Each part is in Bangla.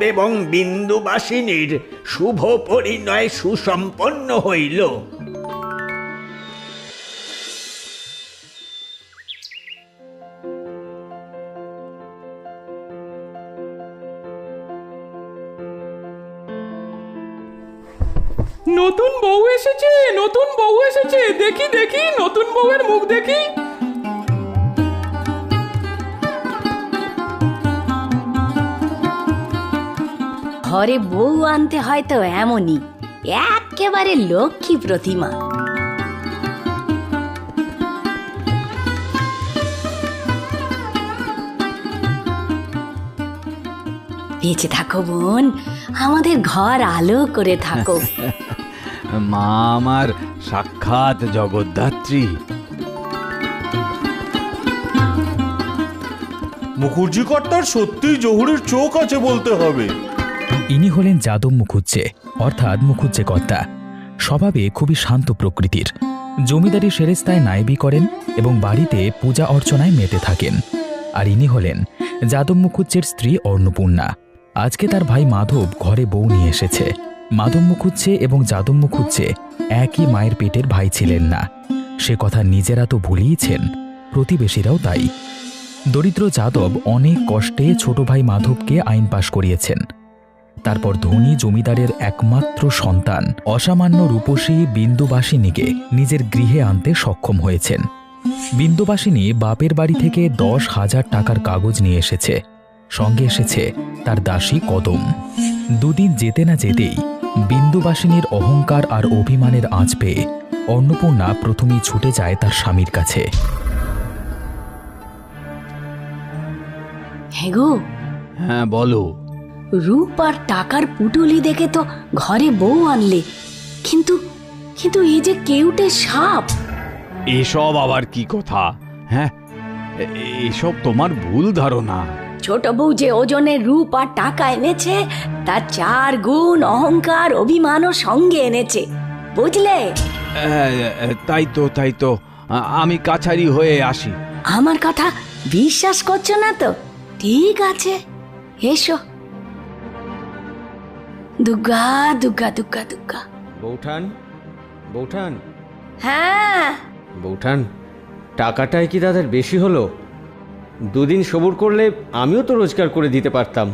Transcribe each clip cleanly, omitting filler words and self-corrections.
এবং বিন্দুবাসিনীর শুভ পরিণয় সুসম্পন্ন হইল। নতুন বউ এসেছে, নতুন বউ এসেছে, দেখি দেখি নতুন বউয়ের মুখ দেখি। ঘরে বউ আনতে হয় তো এমনই, একেবারে লক্ষ্মী প্রতিমা। বেঁচে থাকো বোন, আমাদের ঘর আলো করে থাকো। মা আমার সাক্ষাৎ জগদ্ধাত্রী। মুখুজ্জি কর্তার সত্যিই জহুরের চোখ আছে বলতে হবে। ইনি হলেন যাদব মুখুজ্জে, অর্থাৎ মুখুজ্জে কর্তা। স্বভাবে খুবই শান্ত প্রকৃতির। জমিদারি সেরেস্তায় নায়েবি করেন এবং বাড়িতে পূজা অর্চনায় মেতে থাকেন। আর ইনি হলেন যাদব মুখুজ্জের স্ত্রী অন্নপূর্ণা। আজকে তার ভাই মাধব ঘরে বউ নিয়ে এসেছে। মাধব মুখুজ্জে এবং যাদব মুখুজ্জে একই মায়ের পেটের ভাই ছিলেন না, সে কথা নিজেরা তো ভুলিয়েছেন, প্রতিবেশীরাও তাই। দরিদ্র যাদব অনেক কষ্টে ছোট ভাই মাধবকে আইন পাশ করিয়েছেন। তারপর ধনী জমিদারের একমাত্র সন্তান অসামান্য রূপসী বিন্দুবাসিনীকে নিজের গৃহে আনতে সক্ষম হয়েছেন। বিন্দুবাসিনী বাপের বাড়ি থেকে 10,000 টাকার কাগজ নিয়ে এসেছে, সঙ্গে এসেছে তার দাসী কদম। দুদিন যেতে না যেতেই বিন্দুবাসিনীর অহংকার আর অভিমানের আঁচ পেয়ে অন্নপূর্ণা প্রথমেই ছুটে যায় তার স্বামীর কাছে। হ্যাঁ গো, হ্যাঁ বলো। রূপ আর টাকার পুটুলি দেখে তো ঘরে বউ আনলে, কিন্তু কিন্তু এই যে কেউটে সাপ। এসব আবার কি কথা? হ্যাঁ, এসব তোমার ভুল ধারণা। ছোট বউ যে ওজনের রূপ আর টাকা এনেছে, তার 4 গুণ অহংকার অভিমানও সঙ্গে এনেছে, বুঝলে? তাই তো আমি কাছারি হয়ে আসি। আমার কথা বিশ্বাস করছো না তো? ঠিক আছে, এসো। দুর্গা দুর্গা দুর্গা দুর্গা। বৌঠান, বৌঠান, হ্যাঁ বৌঠান, টাকাটাই কি তাদের বেশি হলো? 2 দিন সবুর করলে আমিও তো রোজগার করে দিতে পারতাম।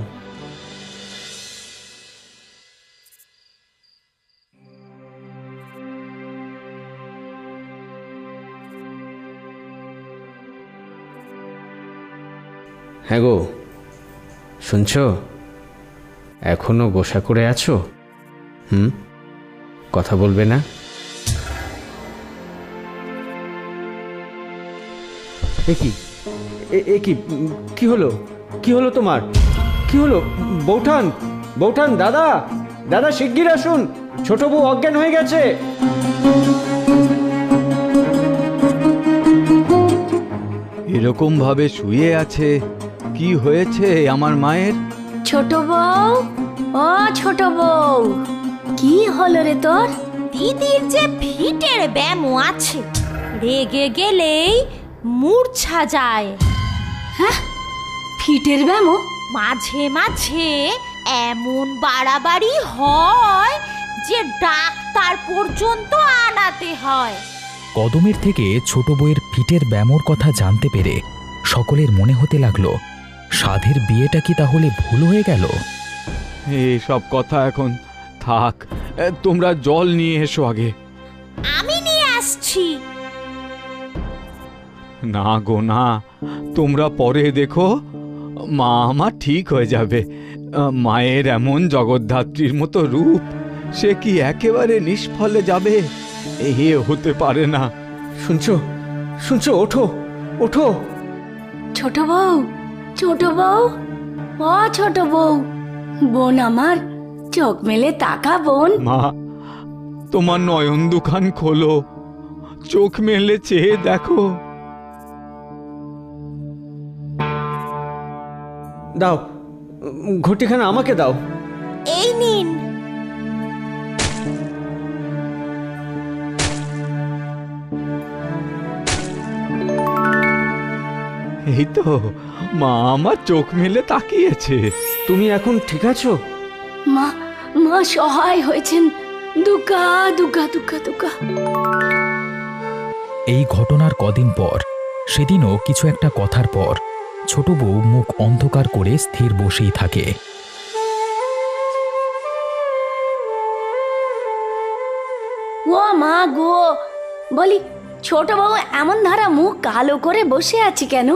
হ্যাঁ গো, শুনছো? এখনো গোসা করে আছো? কথা বলবে না? কি হলো? কি হলো তোমার? কি হলো? বৌঠান, বৌঠান, দাদা, দাদা শিগগির আসুন, ছোট বউ অজ্ঞান হয়ে গেছে। এরকম ভাবে শুয়ে আছে, কি হয়েছে আমার মায়ের? ছোট বউ, ও ছোট বউ, কি হলো রে তোর? দিদির যে ফিটের ব্যামো আছে, রেগে গেলেই মূর্ছা যায়। হ্যাঁ, ফিটের ব্যামো? মাঝে মাঝে এমন বাড়াবাড়ি হয় যে ডাক্তার পর্যন্ত আনাতে হয়। কদমের থেকে ছোট বউয়ের ফিটের ব্যামোর কথা জানতে পেরে সকলের মনে হতে লাগলো, সাধের বিয়েটা কি তাহলে ভুল হয়ে গেল? এসব কথা এখন থাক, তোমরা জল নিয়ে এসো আগে। আমি নিয়ে আসছি। না গো না, তোমরা পরে দেখো, মা আমার ঠিক হয়ে যাবে। মায়ের এমন জগদ্ধাত্রীর মতো রূপ, সে কি একেবারে নিষ্ফলে যাবে? এ হতে পারে না। শুনছো? শুনছো? ওঠো, ওঠো। ছোট বউ, ছোট বউ, ও ছোট বউ, বোন আমার, চোখ মেলে তাকা বোন। মা, তোমার নয়ন দুখান খোলো, চোখ মেলে চেয়ে দেখো। দাও, ঘটিখানা আমাকে দাও। এই নিন। এই তো মা আমার চোখ মেলে তাকিয়েছে। তুমি এখন ঠিক আছো? মা মা সহায় হয়েছেন। দুকা দুকা দুকা দুকা। এই ঘটনার কদিন পর, সেদিনও কিছু একটা কথার পর, ছোট বউ মুখ অন্ধকার করে স্থির বসেই থাকে। ও মা গো, বলি ছোট বউ এমন ধারা মুখ কালো করে বসে আছি কেন?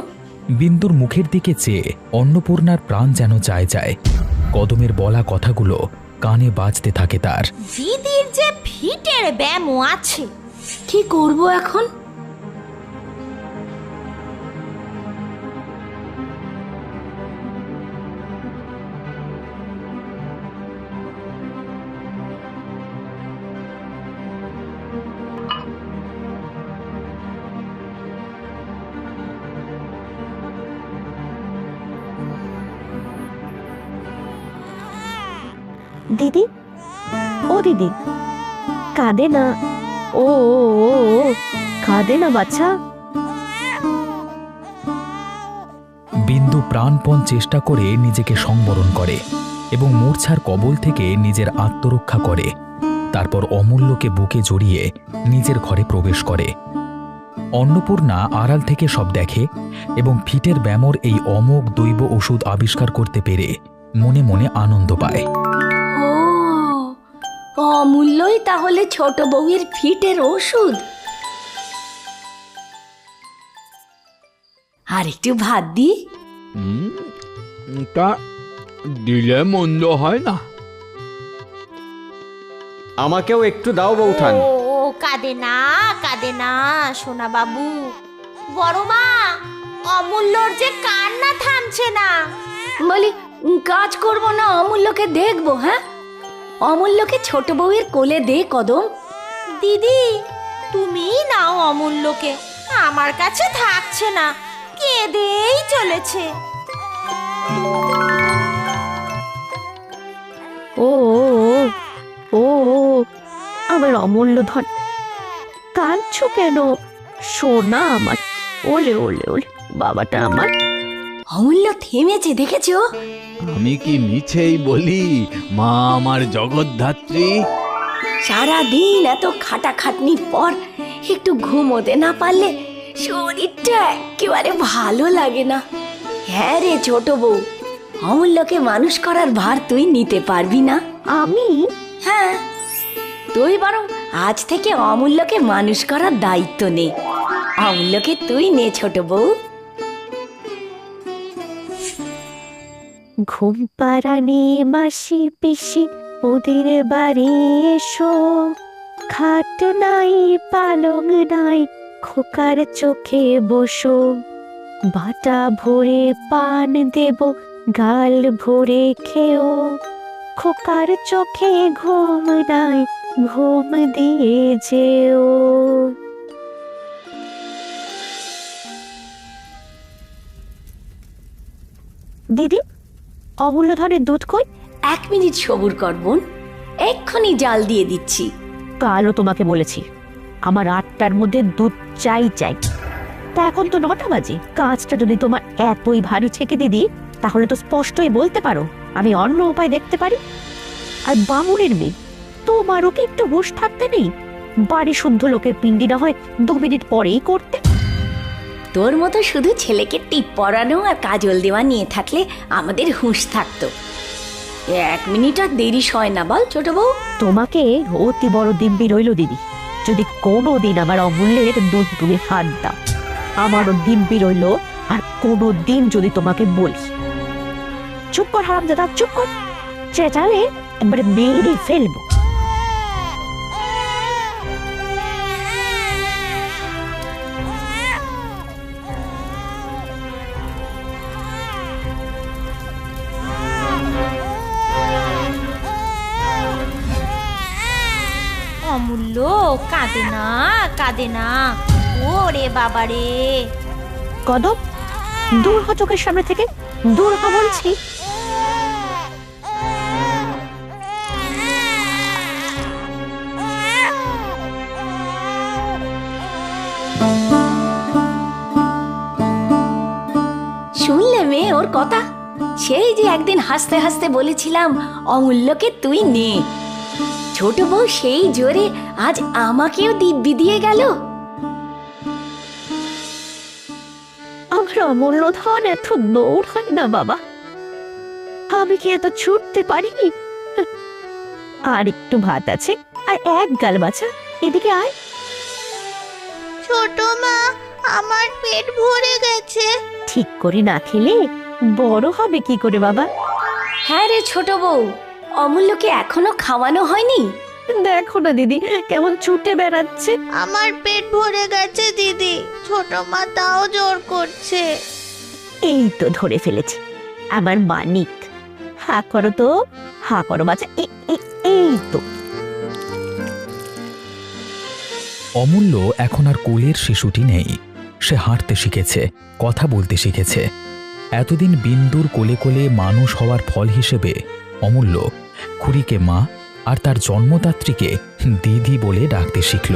বিন্দুর মুখের দিকে চেয়ে অন্নপূর্ণার প্রাণ যেন চায় যায়। কদমের বলা কথাগুলো কানে বাজতে থাকে তার। দিদির যে ফিটের ব্যামো আছে। কি করব এখন? দিদি, ও দিদি, কাঁদে না। ও কাঁদে না বাচ্চা। বিন্দু প্রাণপণ চেষ্টা করে নিজেকে সংবরণ করে এবং মূর্ছার কবল থেকে নিজের আত্মরক্ষা করে। তারপর অমূল্যকে বুকে জড়িয়ে নিজের ঘরে প্রবেশ করে। অন্নপূর্ণা আড়াল থেকে সব দেখে এবং ফিটের ব্যামোর এই অমোঘ দৈব ওষুধ আবিষ্কার করতে পেরে মনে মনে আনন্দ পায়। ও অমূল্যই তাহলে ছোট বউয়ের ফিটের ওষুধ। আর একটু ভাত দি। তা দিলে মন্দ হয় না। আমাকেও একটু দাও বৌঠান। ও কাঁদে না সোনা বাবু। বড় মা, অমূল্যর যে কান্না থামছে না। বলি কাজ করব না অমূল্যকে দেখবো? হ্যাঁ, অমূল্যকে ছোট বউয়ের কোলে দে কদম। দিদি, তুমিই নাও অমূল্যকে, আমার কাছে থাকছে না, কেঁদেই চলেছে। ও ও আমার অমূল্য ধন, কাঁদছো কেন? সোনা আমার, ওলে ওলে ওলে বাবাটা আমার। অমূল্য থেমেছে, দেখেছো? আমি কি মিছেই বলি মা আমার জগদ্ধাত্রী? সারাদিন এত খাটাখাটনির পর একটু ঘুমোতে না পারলে শরীরটা একেবারে ভালো লাগে না। হ্যাঁ রে ছোট বউ, অমূল্যকে মানুষ করার ভার তুই নিতে পারবি না? আমি? হ্যাঁ, তুই বরং আজ থেকে অমূল্যকে মানুষ করার দায়িত্ব নে। অমূল্যকে তুই নে ছোট বউ। ঘুম পাড়ানি মাসি পিসি ওদের বাড়ি এসো, খাট নাই পালং নাই খোকার চোখে বসো, বাটা ভরে পান দেব গাল ভরে খেও, খোকার চোখে ঘুম নাই ঘুম দিয়ে যেও। দিদি, অমূল্য ধনের দুধ কই? 1 মিনিট সবুর কর বোন, এক্ষুনি জাল দিয়ে দিচ্ছি। কালও তোমাকে বলেছি আমার 8টার মধ্যে দুধ চাই চাই। তা এখন তো 9টা বাজে। কাজটা যদি তোমার এতই ভারী ছেকে দিদি, তাহলে তো স্পষ্টই বলতে পারো, আমি অন্য উপায় দেখতে পারি। আর বামুনের মেয়ে, তোমারও কি একটু হুঁশ থাকতে নেই? বাড়ি শুদ্ধ লোকের পিণ্ডি না হয় 2 মিনিট পরেই করতে। তোর মতো শুধু ছেলেকে টিপ পরানো আর কাজল দেওয়া নিয়ে থাকলে আমাদের হুঁশ থাকতো। 1 মিনিট আর দেরি হয় না বল ছোট বউ? তোমাকে অতি বড় দিব্যি রইল দিদি, যদি কোনোদিন আমার অমূল্যের দুধ তুমি হাত দাও। আমারও দিব্যি রইল, আর কোনোদিন যদি তোমাকে বলি। চুপ কর হারামজাদা, চুপ কর, চেঁচালে একবারে মেরে ফেলবো। অমূল্য কাঁদে না, ওরে বাবা রে। কদম, দূর হ চোখের সামনে থেকে, দূর হ বলছি। শুনলে মেয়ে ওর কথা? সেই যে একদিন হাসতে হাসতে বলেছিলাম অমূল্যকে তুই নে, ছোট বউ সেই জোরে আজ আমাকেও দিব্যি দিয়ে গেল। আমার অমূল্য ধন এত দৌড় হয় না বাবা, আমি কি এত ছুটতে পারিনি? আর একটু ভাত আছে, আর এক গাল বাছা, এদিকে আয়। ছোট মা, আমার পেট ভরে গেছে। ঠিক করে না খেলে বড় হবে কি করে বাবা? হ্যাঁ রে ছোট বউ, অমূল্যকে এখনো খাওয়ানো হয়নি? দেখো না দিদি কেমন ছুটে বেড়াচ্ছে। আমার পেট ভরে গেছে দিদি, ছোট মা তাও জোর করছে। এই তো ধরে ফেলেছি আমার মানিক। হা করো তো, হা করো বাচ্চা, এই তো। অমূল্য এখন আর কোলের শিশুটি নেই। সে হাঁটতে শিখেছে, কথা বলতে শিখেছে। এতদিন বিন্দুর কোলে কোলে মানুষ হওয়ার ফল হিসেবে অমূল্য খুড়িকে মা আর তার জন্মদাত্রীকে দিদি বলে ডাকতে শিখল।